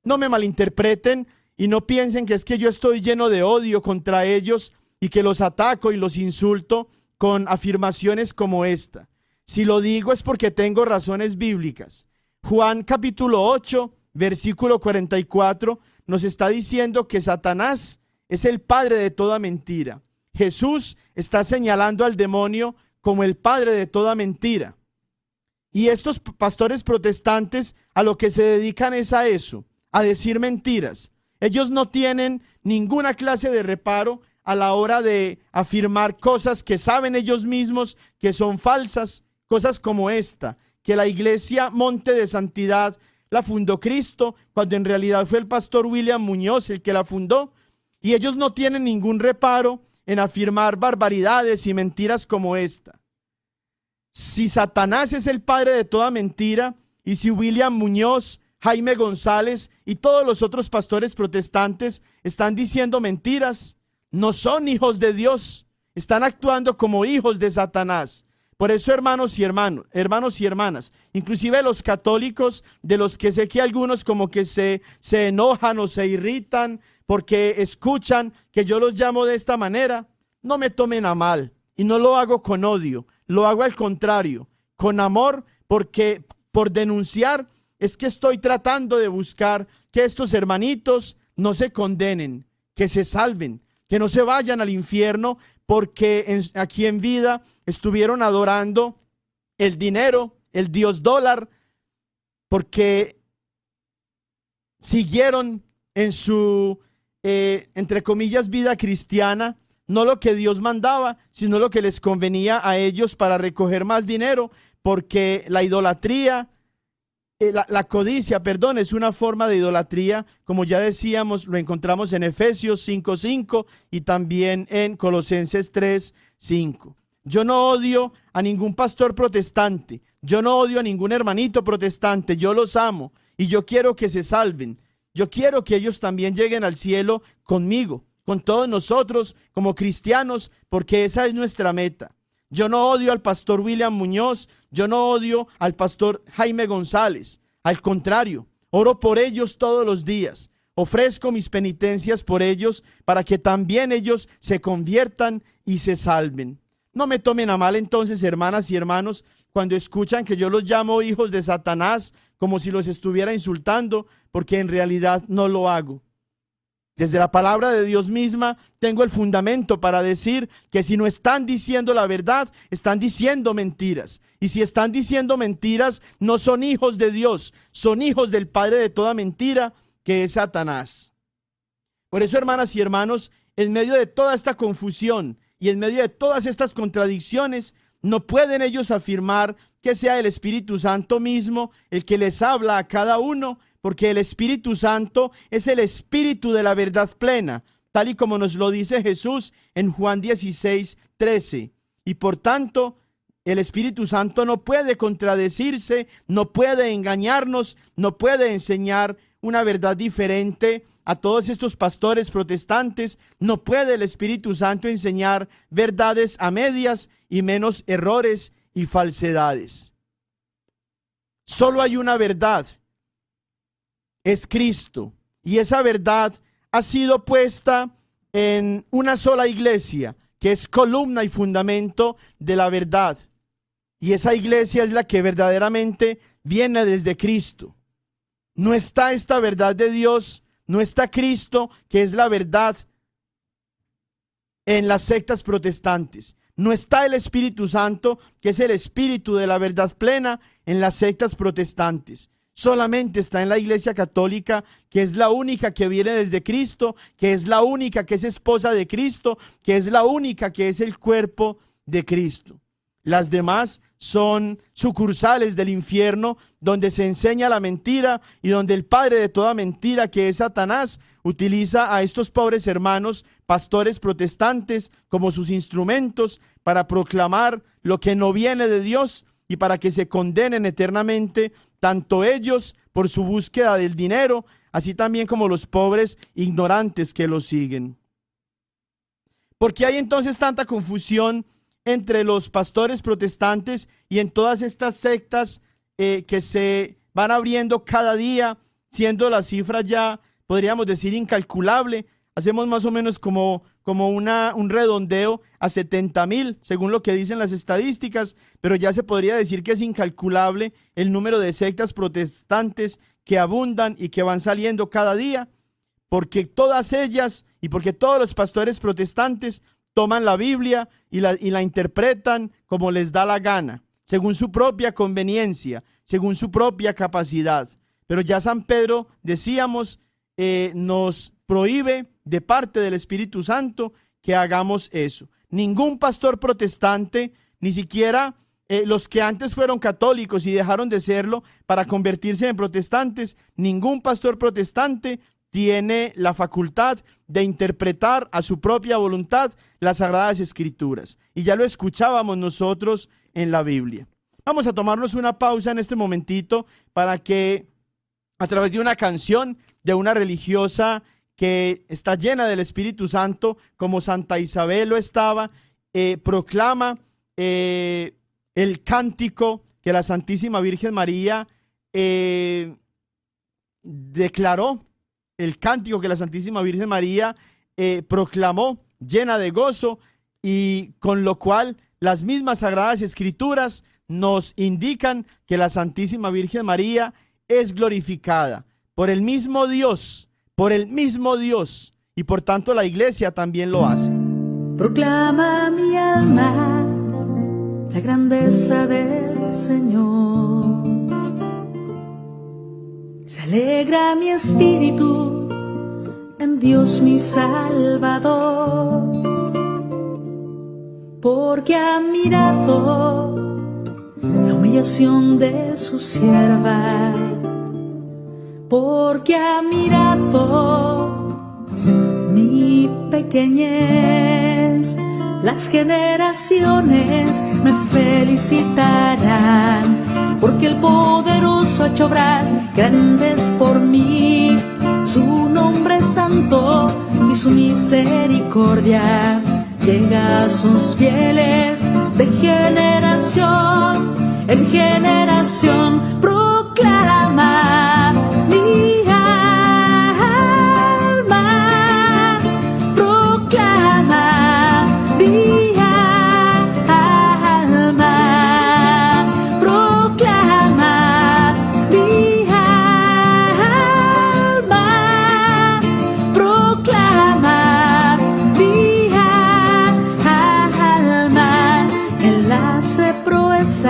No me malinterpreten y no piensen que es que yo estoy lleno de odio contra ellos y que los ataco y los insulto con afirmaciones como esta. Si lo digo es porque tengo razones bíblicas. Juan capítulo 8, versículo 44, nos está diciendo que Satanás es el padre de toda mentira. Jesús está señalando al demonio como el padre de toda mentira. Y estos pastores protestantes a lo que se dedican es a eso, a decir mentiras. Ellos no tienen ninguna clase de reparo a la hora de afirmar cosas que saben ellos mismos que son falsas, cosas como esta, que la iglesia Monte de Santidad la fundó Cristo, cuando en realidad fue el pastor William Muñoz el que la fundó, y ellos no tienen ningún reparo en afirmar barbaridades y mentiras como esta. Si Satanás es el padre de toda mentira, y si William Muñoz, Jaime González y todos los otros pastores protestantes están diciendo mentiras, no son hijos de Dios, están actuando como hijos de Satanás. Por eso, hermanos y hermanas, inclusive los católicos, de los que sé que algunos como que se enojan o se irritan porque escuchan que yo los llamo de esta manera, no me tomen a mal, y no lo hago con odio, lo hago al contrario, con amor, porque por denunciar es que estoy tratando de buscar que estos hermanitos no se condenen, que se salven, que no se vayan al infierno, porque aquí en vida estuvieron adorando el dinero, el dios dólar, porque siguieron en su, entre comillas, vida cristiana, no lo que Dios mandaba, sino lo que les convenía a ellos para recoger más dinero, porque la idolatría, la codicia, perdón, es una forma de idolatría, como ya decíamos, lo encontramos en Efesios 5:5 y también en Colosenses 3:5. Yo no odio a ningún pastor protestante, yo no odio a ningún hermanito protestante, yo los amo y yo quiero que se salven, yo quiero que ellos también lleguen al cielo conmigo, con todos nosotros como cristianos, porque esa es nuestra meta. Yo no odio al pastor William Muñoz, yo no odio al pastor Jaime González, al contrario, Oro por ellos todos los días. Ofrezco mis penitencias por ellos para que también ellos se conviertan y se salven. No me tomen a mal entonces, hermanas y hermanos, cuando escuchan que yo los llamo hijos de Satanás, como si los estuviera insultando, porque en realidad no lo hago. Desde la palabra de Dios misma tengo el fundamento para decir que si no están diciendo la verdad, están diciendo mentiras. Y si están diciendo mentiras, no son hijos de Dios, son hijos del padre de toda mentira, que es Satanás. Por eso, hermanas y hermanos, en medio de toda esta confusión y en medio de todas estas contradicciones, no pueden ellos afirmar que sea el Espíritu Santo mismo el que les habla a cada uno, porque el Espíritu Santo es el Espíritu de la verdad plena, tal y como nos lo dice Jesús en Juan 16:13. Y por tanto, el Espíritu Santo no puede contradecirse, no puede engañarnos, no puede enseñar una verdad diferente a todos estos pastores protestantes. No puede el Espíritu Santo enseñar verdades a medias y menos errores y falsedades. Solo hay una verdad, es Cristo, y esa verdad ha sido puesta en una sola iglesia, que es columna y fundamento de la verdad, y esa iglesia es la que verdaderamente viene desde Cristo. No está esta verdad de Dios, no está Cristo, que es la verdad, en las sectas protestantes. No está el Espíritu Santo, que es el Espíritu de la verdad plena, en las sectas protestantes. Solamente está en la Iglesia Católica, que es la única que viene desde Cristo, que es la única que es esposa de Cristo, que es la única que es el cuerpo de Cristo. Las demás son sucursales del infierno, donde se enseña la mentira y donde el padre de toda mentira, que es Satanás, utiliza a estos pobres hermanos pastores protestantes como sus instrumentos para proclamar lo que no viene de Dios y para que se condenen eternamente, tanto ellos por su búsqueda del dinero, así también como los pobres ignorantes que lo siguen. ¿Por qué hay entonces tanta confusión entre los pastores protestantes y en todas estas sectas que se van abriendo cada día, siendo la cifra ya, podríamos decir, incalculable? Hacemos más o menos como un redondeo a 70,000, según lo que dicen las estadísticas, pero ya se podría decir que es incalculable el número de sectas protestantes que abundan y que van saliendo cada día, porque todas ellas y porque todos los pastores protestantes toman la Biblia y la interpretan como les da la gana, según su propia conveniencia, según su propia capacidad. Pero ya San Pedro, decíamos, nos prohíbe de parte del Espíritu Santo que hagamos eso. Ningún pastor protestante, ni siquiera los que antes fueron católicos y dejaron de serlo para convertirse en protestantes, ningún pastor protestante tiene la facultad de interpretar a su propia voluntad las Sagradas Escrituras. Y ya lo escuchábamos nosotros en la Biblia. Vamos a tomarnos una pausa en este momentito para que, a través de una canción de una religiosa que está llena del Espíritu Santo, como Santa Isabel lo estaba, proclama el cántico que la Santísima Virgen María declaró, el cántico que la Santísima Virgen María proclamó, llena de gozo, y con lo cual las mismas Sagradas Escrituras nos indican que la Santísima Virgen María es glorificada por el mismo Dios, y por tanto la Iglesia también lo hace. Proclama mi alma la grandeza del Señor. Se alegra mi espíritu en Dios mi Salvador, porque ha mirado la humillación de su sierva, porque ha mirado mi pequeñez. Las generaciones me felicitarán, porque el poderoso ha hecho obras grandes por mí. Su nombre es santo y su misericordia llega a sus fieles de generación en generación. Proclama mi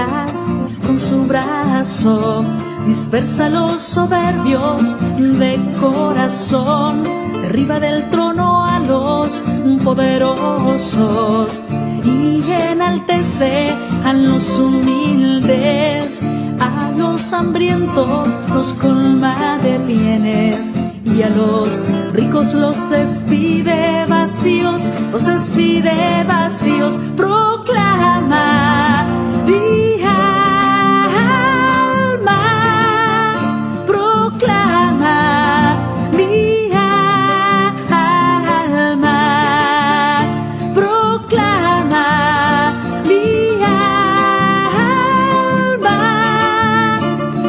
alas, con su brazo dispersa a los soberbios de corazón, derriba del trono a los poderosos y enaltece a los humildes, a los hambrientos los colma de bienes y a los ricos los despide vacíos, proclama mi alma, proclama mi alma, proclama mi alma,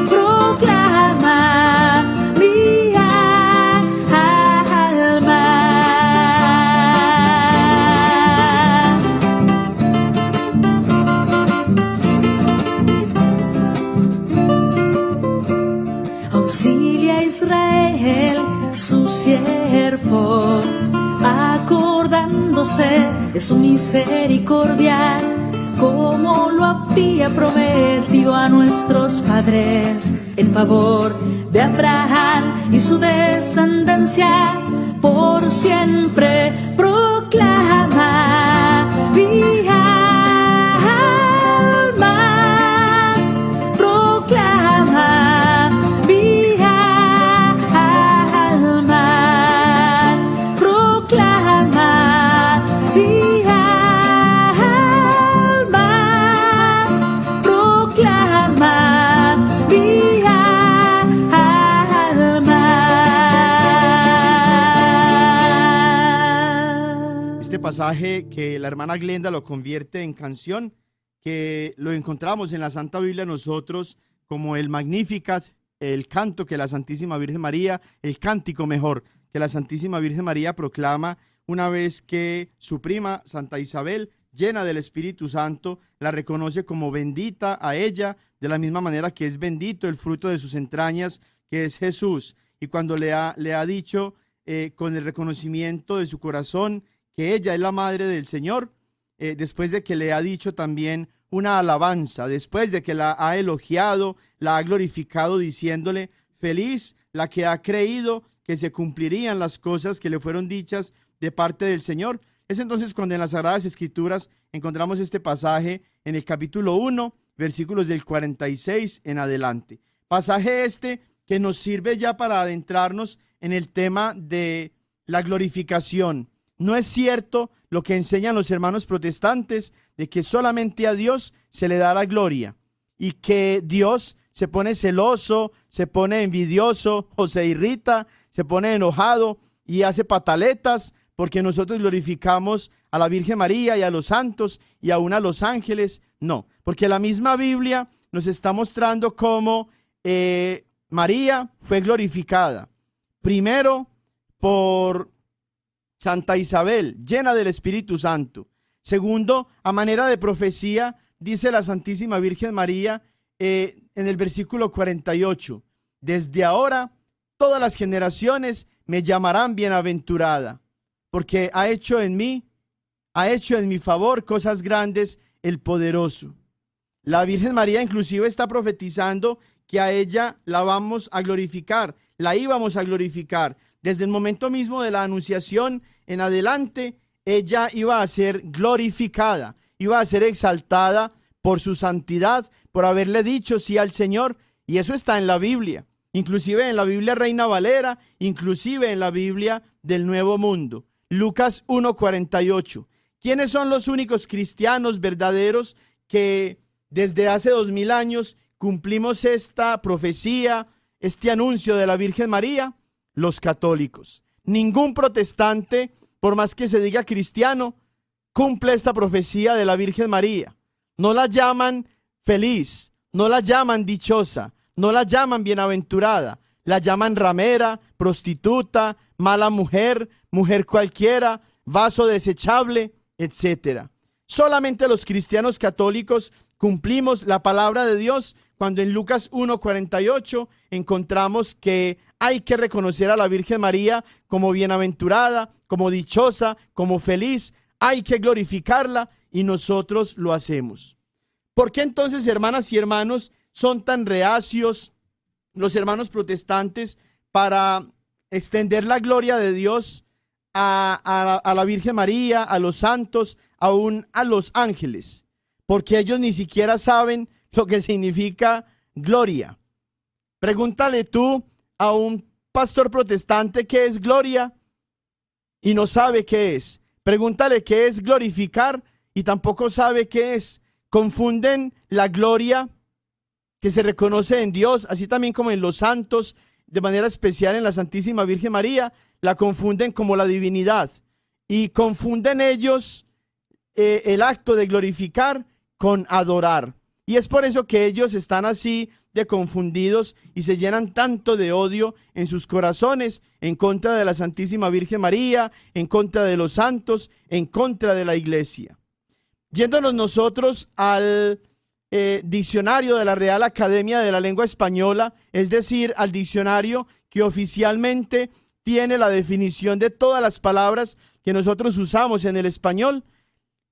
proclama mi alma. Auxilia a Israel, su siervo, acordándose de su misericordia, como lo había prometido a nuestros padres, en favor de Abraham y su descendencia por siempre. Proclama mi alma, proclama mi alma, proclama mi alma, proclama mi alma. Este pasaje que la hermana Glenda lo convierte en canción, que lo encontramos en la Santa Biblia nosotros como el Magnificat, el canto que la Santísima Virgen María, el cántico mejor que la Santísima Virgen María proclama una vez que su prima Santa Isabel, llena del Espíritu Santo, la reconoce como bendita a ella, de la misma manera que es bendito el fruto de sus entrañas, que es Jesús. Y cuando le ha dicho con el reconocimiento de su corazón que ella es la madre del Señor, después de que le ha dicho también una alabanza, después de que la ha elogiado, la ha glorificado diciéndole: feliz la que ha creído que se cumplirían las cosas que le fueron dichas de parte del Señor. Es entonces cuando en las Sagradas Escrituras encontramos este pasaje en el capítulo 1, versículos del 46 en adelante. Pasaje este que nos sirve ya para adentrarnos en el tema de la glorificación. No es cierto lo que enseñan los hermanos protestantes de que solamente a Dios se le da la gloria y que Dios se pone celoso, se pone envidioso o se irrita, se pone enojado y hace pataletas porque nosotros glorificamos a la Virgen María y a los santos y aún a los ángeles. No, porque la misma Biblia nos está mostrando cómo María fue glorificada. Primero por Santa Isabel, llena del Espíritu Santo. Segundo, a manera de profecía, dice la Santísima Virgen María en el versículo 48: desde ahora todas las generaciones me llamarán bienaventurada, porque ha hecho en mi favor cosas grandes el poderoso. La Virgen María inclusive está profetizando que a ella la vamos a glorificar, la íbamos a glorificar. Desde el momento mismo de la anunciación en adelante, ella iba a ser glorificada, iba a ser exaltada por su santidad, por haberle dicho sí al Señor. Y eso está en la Biblia, inclusive en la Biblia Reina Valera, inclusive en la Biblia del Nuevo Mundo. Lucas 1:48. ¿Quiénes son los únicos cristianos verdaderos que desde hace 2000 años cumplimos esta profecía, este anuncio de la Virgen María? Los católicos. Ningún protestante, por más que se diga cristiano, cumple esta profecía de la Virgen María. No la llaman feliz, no la llaman dichosa, no la llaman bienaventurada, la llaman ramera, prostituta, mala mujer, mujer cualquiera, vaso desechable, etc. Solamente los cristianos católicos cumplimos la palabra de Dios cuando en Lucas 1:48 encontramos que hay que reconocer a la Virgen María como bienaventurada, como dichosa, como feliz. Hay que glorificarla y nosotros lo hacemos. ¿Por qué entonces, hermanas y hermanos, son tan reacios los hermanos protestantes para extender la gloria de Dios a la Virgen María, a los santos, aún a los ángeles? Porque ellos ni siquiera saben lo que significa gloria. Pregúntale tú a un pastor protestante qué es gloria y no sabe qué es. Pregúntale qué es glorificar y tampoco sabe qué es. Confunden la gloria que se reconoce en Dios, así también como en los santos, de manera especial en la Santísima Virgen María, la confunden como la divinidad. Y confunden ellos el acto de glorificar con adorar. Y es por eso que ellos están así de confundidos y se llenan tanto de odio en sus corazones en contra de la Santísima Virgen María, en contra de los santos, en contra de la iglesia. Yéndonos nosotros al diccionario de la Real Academia de la Lengua Española, es decir, al diccionario que oficialmente tiene la definición de todas las palabras que nosotros usamos en el español.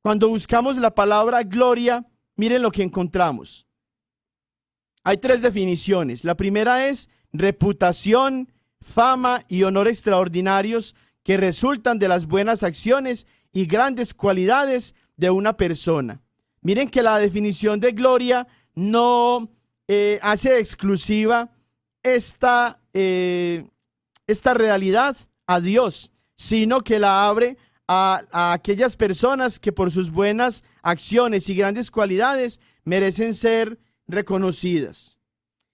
Cuando buscamos la palabra gloria, miren lo que encontramos. Hay 3 definiciones. La primera es reputación, fama y honor extraordinarios que resultan de las buenas acciones y grandes cualidades de una persona. Miren que la definición de gloria no hace exclusiva esta realidad a Dios, sino que la abre a aquellas personas que por sus buenas acciones y grandes cualidades merecen ser reconocidas.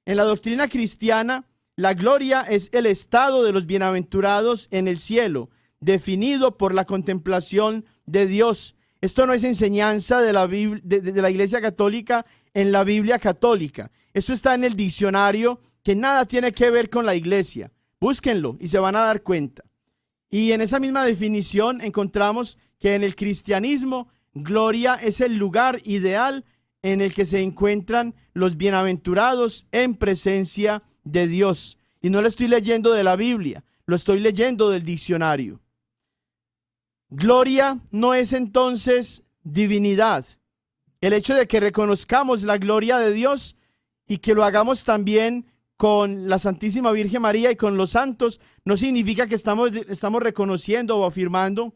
En la doctrina cristiana, la gloria es el estado de los bienaventurados en el cielo, definido por la contemplación de Dios. Esto no es enseñanza de la Iglesia Católica en la Biblia católica. Esto está en el diccionario, que nada tiene que ver con la Iglesia. Búsquenlo y se van a dar cuenta. Y en esa misma definición encontramos que en el cristianismo, gloria es el lugar ideal en el que se encuentran los bienaventurados en presencia de Dios. Y no lo estoy leyendo de la Biblia, lo estoy leyendo del diccionario. Gloria no es entonces divinidad. El hecho de que reconozcamos la gloria de Dios y que lo hagamos también con la Santísima Virgen María y con los santos no significa que estamos reconociendo o afirmando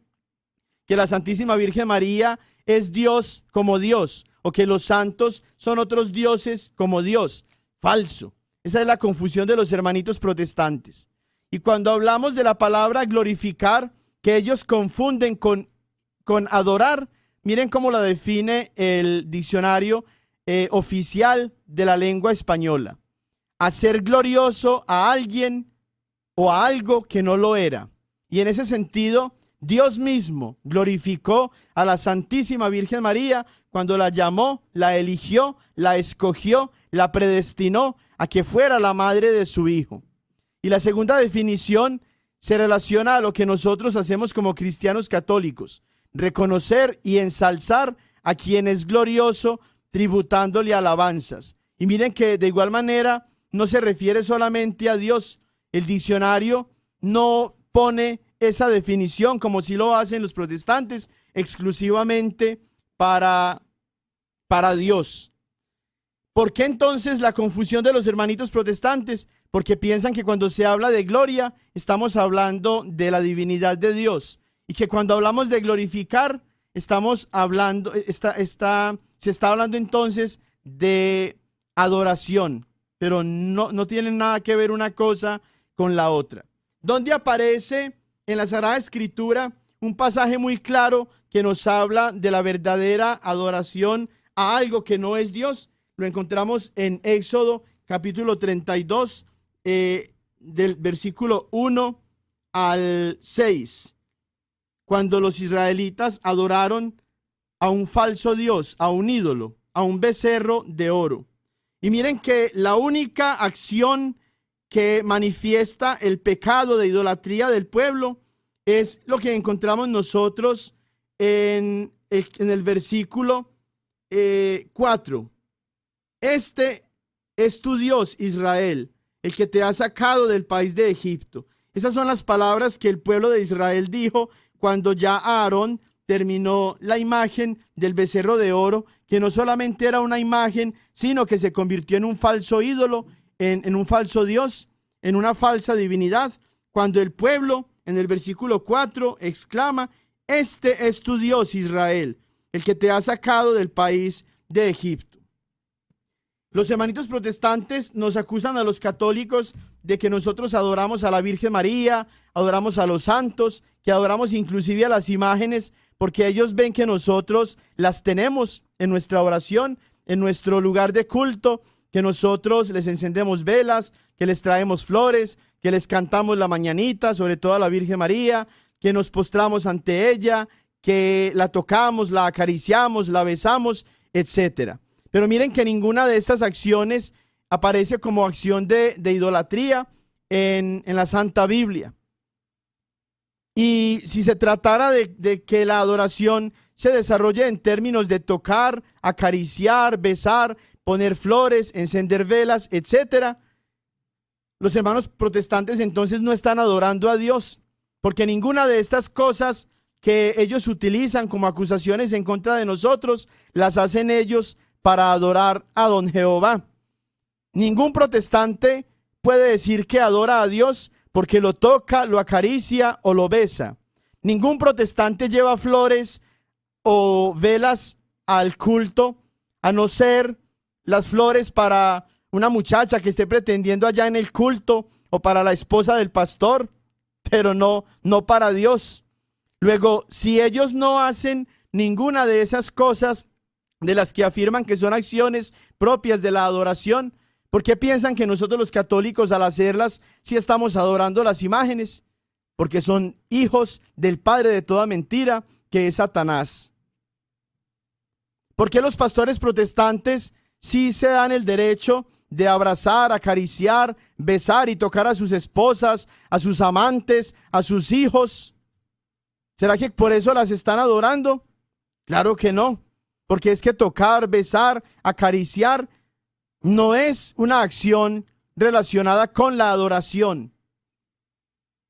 que la Santísima Virgen María es Dios como Dios o que los santos son otros dioses como Dios. Falso. Esa es la confusión de los hermanitos protestantes. Y cuando hablamos de la palabra glorificar, que ellos confunden con adorar, miren cómo la define el diccionario oficial de la lengua española. Hacer glorioso a alguien o a algo que no lo era. Y en ese sentido, Dios mismo glorificó a la Santísima Virgen María cuando la llamó, la eligió, la escogió, la predestinó a que fuera la madre de su Hijo. Y la segunda definición se relaciona a lo que nosotros hacemos como cristianos católicos: reconocer y ensalzar a quien es glorioso, tributándole alabanzas. Y miren que de igual manera no se refiere solamente a Dios. El diccionario no pone esa definición, como si lo hacen los protestantes, exclusivamente para Dios. ¿Por qué entonces la confusión de los hermanitos protestantes? Porque piensan que cuando se habla de gloria, estamos hablando de la divinidad de Dios. Y que cuando hablamos de glorificar, estamos hablando, se está hablando entonces de adoración. Pero no tienen nada que ver una cosa con la otra. ¿Dónde aparece en la Sagrada Escritura un pasaje muy claro que nos habla de la verdadera adoración a algo que no es Dios? Lo encontramos en Éxodo capítulo 32, del versículo 1 al 6, cuando los israelitas adoraron a un falso Dios, a un ídolo, a un becerro de oro. Y miren que la única acción que manifiesta el pecado de idolatría del pueblo es lo que encontramos nosotros en el versículo 4. Este es tu Dios, Israel, el que te ha sacado del país de Egipto. Esas son las palabras que el pueblo de Israel dijo cuando ya Aarón terminó la imagen del becerro de oro, que no solamente era una imagen, sino que se convirtió en un falso ídolo, en un falso Dios, en una falsa divinidad, cuando el pueblo en el versículo 4 exclama: este es tu Dios, Israel, el que te ha sacado del país de Egipto. Los hermanitos protestantes nos acusan a los católicos de que nosotros adoramos a la Virgen María, adoramos a los santos, que adoramos inclusive a las imágenes, porque ellos ven que nosotros las tenemos en nuestra oración, en nuestro lugar de culto, que nosotros les encendemos velas, que les traemos flores, que les cantamos la mañanita, sobre todo a la Virgen María, que nos postramos ante ella, que la tocamos, la acariciamos, la besamos, etcétera. Pero miren que ninguna de estas acciones aparece como acción de idolatría en la Santa Biblia. Y si se tratara de que la adoración se desarrolle en términos de tocar, acariciar, besar, poner flores, encender velas, etcétera, los hermanos protestantes entonces no están adorando a Dios, porque ninguna de estas cosas que ellos utilizan como acusaciones en contra de nosotros, las hacen ellos para adorar a don Jehová. Ningún protestante puede decir que adora a Dios porque lo toca, lo acaricia o lo besa. Ningún protestante lleva flores o velas al culto, a no ser las flores para una muchacha que esté pretendiendo allá en el culto, o para la esposa del pastor, pero no para Dios. Luego, si ellos no hacen ninguna de esas cosas de las que afirman que son acciones propias de la adoración, ¿por qué piensan que nosotros los católicos al hacerlas sí estamos adorando las imágenes? Porque son hijos del padre de toda mentira, que es Satanás. ¿Por qué los pastores protestantes sí se dan el derecho de abrazar, acariciar, besar y tocar a sus esposas, a sus amantes, a sus hijos? ¿Será que por eso las están adorando? Claro que no, porque es que tocar, besar, acariciar no es una acción relacionada con la adoración.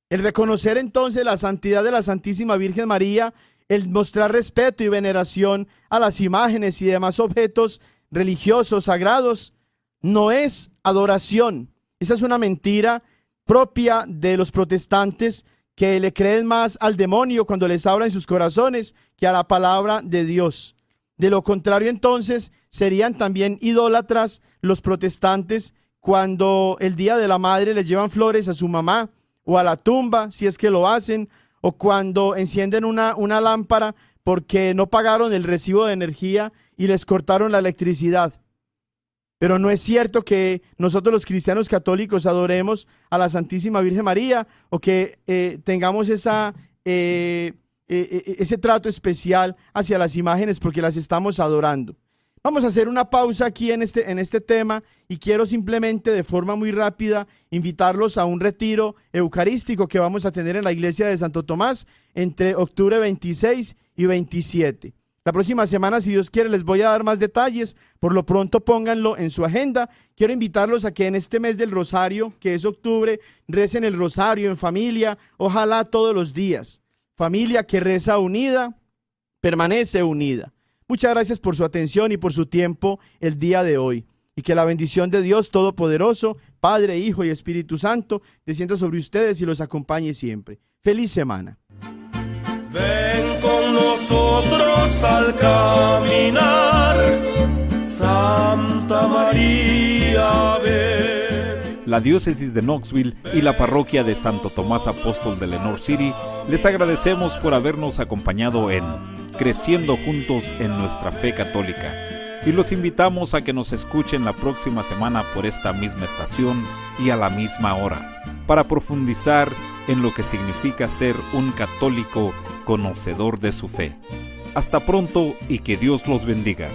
El reconocer entonces la santidad de la Santísima Virgen María, el mostrar respeto y veneración a las imágenes y demás objetos religiosos, sagrados, no es adoración. Esa es una mentira propia de los protestantes, que le creen más al demonio cuando les habla en sus corazones que a la palabra de Dios. De lo contrario, entonces, serían también idólatras los protestantes cuando el día de la madre le llevan flores a su mamá o a la tumba, si es que lo hacen, o cuando encienden una lámpara porque no pagaron el recibo de energía y les cortaron la electricidad. Pero no es cierto que nosotros los cristianos católicos adoremos a la Santísima Virgen María, o que tengamos ese trato especial hacia las imágenes porque las estamos adorando. Vamos a hacer una pausa aquí en este tema, y quiero simplemente de forma muy rápida invitarlos a un retiro eucarístico que vamos a tener en la iglesia de Santo Tomás entre octubre 26 y 27. La próxima semana, si Dios quiere, les voy a dar más detalles. Por lo pronto, pónganlo en su agenda. Quiero invitarlos a que en este mes del Rosario, que es octubre, recen el Rosario en familia, ojalá todos los días. Familia que reza unida, permanece unida. Muchas gracias por su atención y por su tiempo el día de hoy. Y que la bendición de Dios Todopoderoso, Padre, Hijo y Espíritu Santo, descienda sobre ustedes y los acompañe siempre. ¡Feliz semana! Ven con nosotros al caminar, Santa María, ven. La diócesis de Knoxville y la parroquia de Santo Tomás Apóstol de Lenoir City les agradecemos por habernos acompañado en Creciendo Juntos en Nuestra Fe Católica, y los invitamos a que nos escuchen la próxima semana por esta misma estación y a la misma hora, para profundizar en lo que significa ser un católico conocedor de su fe. Hasta pronto y que Dios los bendiga.